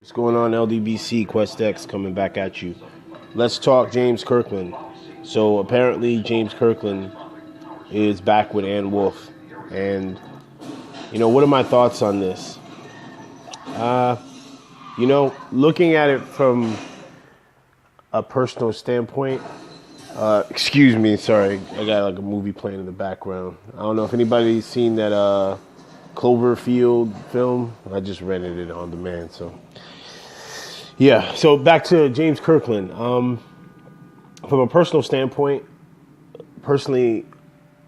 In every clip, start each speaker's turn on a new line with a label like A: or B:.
A: What's going on, LDBC? Quest X coming back at you. Let's talk James Kirkland. So apparently James Kirkland is back with Ann Wolfe. And, what are my thoughts on this? Looking at it from a personal standpoint, excuse me, sorry, I got like a movie playing in the background. I don't know if anybody's seen that Cloverfield film. I just rented it on demand, so yeah. So back to James Kirkland. From a personal standpoint,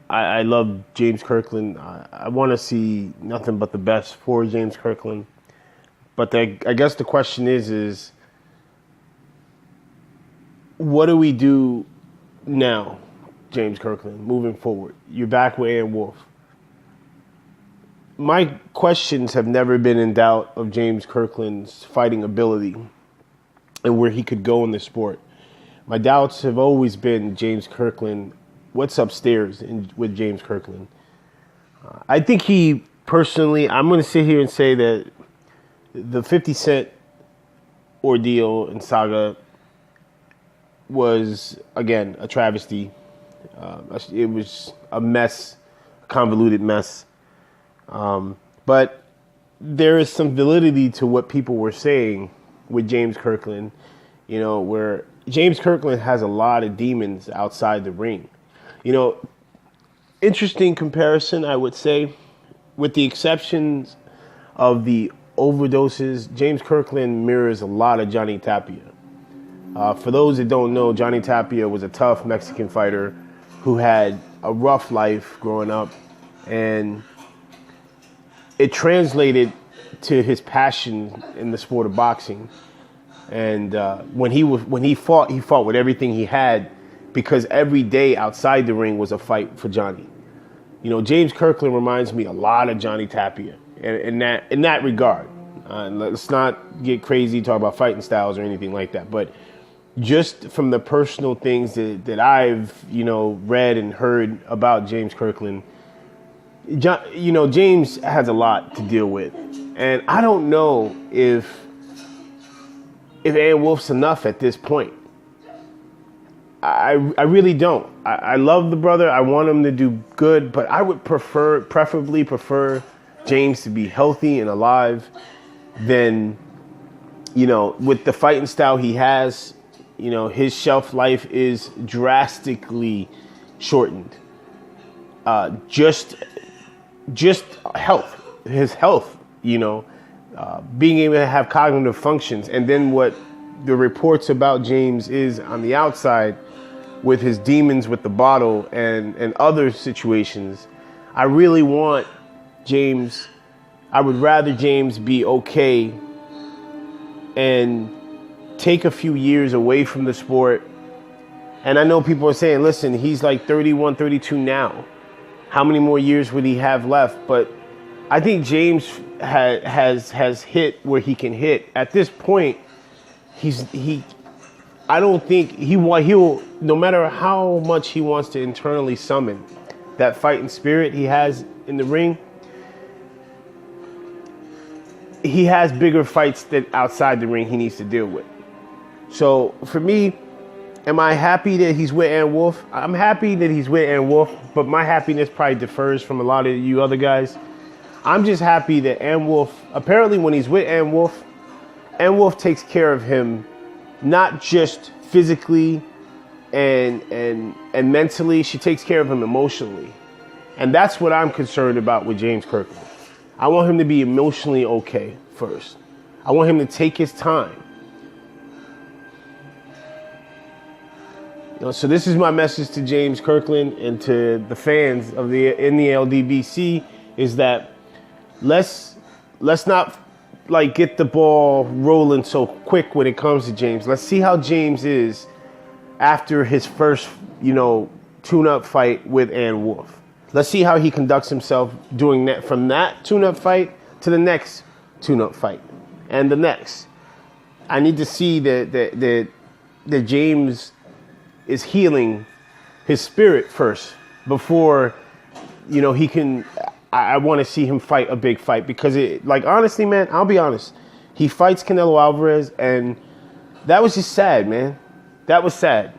A: I love James Kirkland. I want to see nothing but the best for James Kirkland. But I guess the question is what do we do now, James Kirkland, moving forward? You're back with Ann Wolfe. My questions have never been in doubt of James Kirkland's fighting ability and where he could go in the sport. My doubts have always been James Kirkland. What's upstairs with James Kirkland? I think I'm going to sit here and say that the 50 Cent ordeal and saga was, again, a travesty. It was a mess, a convoluted mess. But there is some validity to what people were saying with James Kirkland, where James Kirkland has a lot of demons outside the ring. Interesting comparison, I would say, with the exceptions of the overdoses. James Kirkland mirrors a lot of Johnny Tapia. For those that don't know, Johnny Tapia was a tough Mexican fighter who had a rough life growing up, and it translated to his passion in the sport of boxing. And when he fought with everything he had, because every day outside the ring was a fight for Johnny. James Kirkland reminds me a lot of Johnny Tapia in that regard. Let's not get crazy, talk about fighting styles or anything like that, but just from the personal things that I've read and heard about James Kirkland, James has a lot to deal with, and I don't know if Ann Wolfe's enough at this point. I really don't. I love the brother. I want him to do good, but I would preferably prefer James to be healthy and alive than, with the fighting style he has, his shelf life is drastically shortened. Just health, his health, being able to have cognitive functions. And then what the reports about James is on the outside with his demons with the bottle and other situations. I really want James, I would rather James be okay and take a few years away from the sport. And I know people are saying, listen, he's like 31, 32 now. How many more years would he have left? But I think James has hit where he can hit. At this point, I don't think he'll, no matter how much he wants to internally summon that fighting spirit he has in the ring, he has bigger fights that outside the ring he needs to deal with. So for me, am I happy that he's with Ann Wolfe? I'm happy that he's with Ann Wolfe, but my happiness probably differs from a lot of you other guys. I'm just happy that Ann Wolfe, apparently when he's with Ann Wolfe takes care of him, not just physically and mentally, she takes care of him emotionally. And that's what I'm concerned about with James Kirkland. I want him to be emotionally okay first. I want him to take his time. So this is my message to James Kirkland and to the fans in the LDBC is that let's not get the ball rolling so quick when it comes to James. Let's see how James is after his first, tune-up fight with Ann Wolfe. Let's see how he conducts himself doing that, from that tune-up fight to the next tune-up fight and the next. I need to see that James is healing his spirit first before, he can. I want to see him fight a big fight because honestly, man, I'll be honest. He fights Canelo Alvarez, and that was just sad, man. That was sad.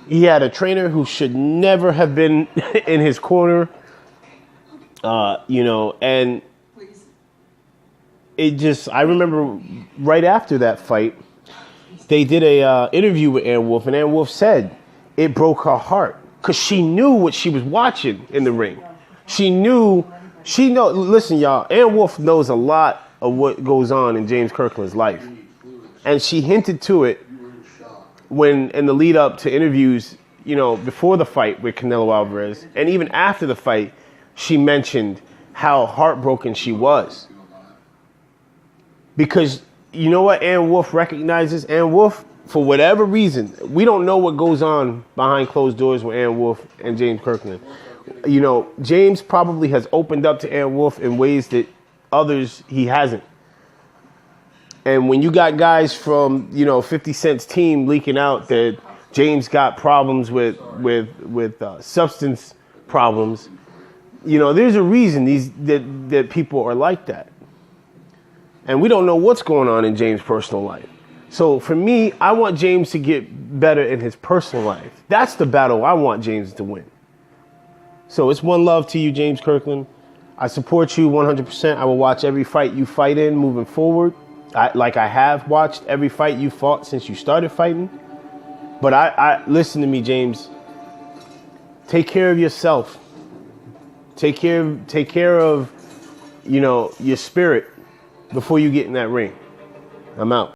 A: He had a trainer who should never have been in his corner, and it just, I remember right after that fight, they did a interview with Ann Wolfe, and Ann Wolfe said it broke her heart because she knew what she was watching in the ring. Listen, y'all, Ann Wolfe knows a lot of what goes on in James Kirkland's life. And she hinted to it when, in the lead up to interviews, before the fight with Canelo Alvarez, and even after the fight, she mentioned how heartbroken she was. Because you know what Ann Wolfe recognizes? Ann Wolfe, for whatever reason, we don't know what goes on behind closed doors with Ann Wolfe and James Kirkland. James probably has opened up to Ann Wolfe in ways that others he hasn't. And when you got guys from 50 Cent's team leaking out that James got problems with substance problems, there's a reason that people are like that. And we don't know what's going on in James' personal life. So for me, I want James to get better in his personal life. That's the battle I want James to win. So it's one love to you, James Kirkland. I support you 100%. I will watch every fight you fight in moving forward. I have watched every fight you fought since you started fighting. But I listen to me, James. Take care of yourself. Take care of your spirit before you get in that ring. I'm out.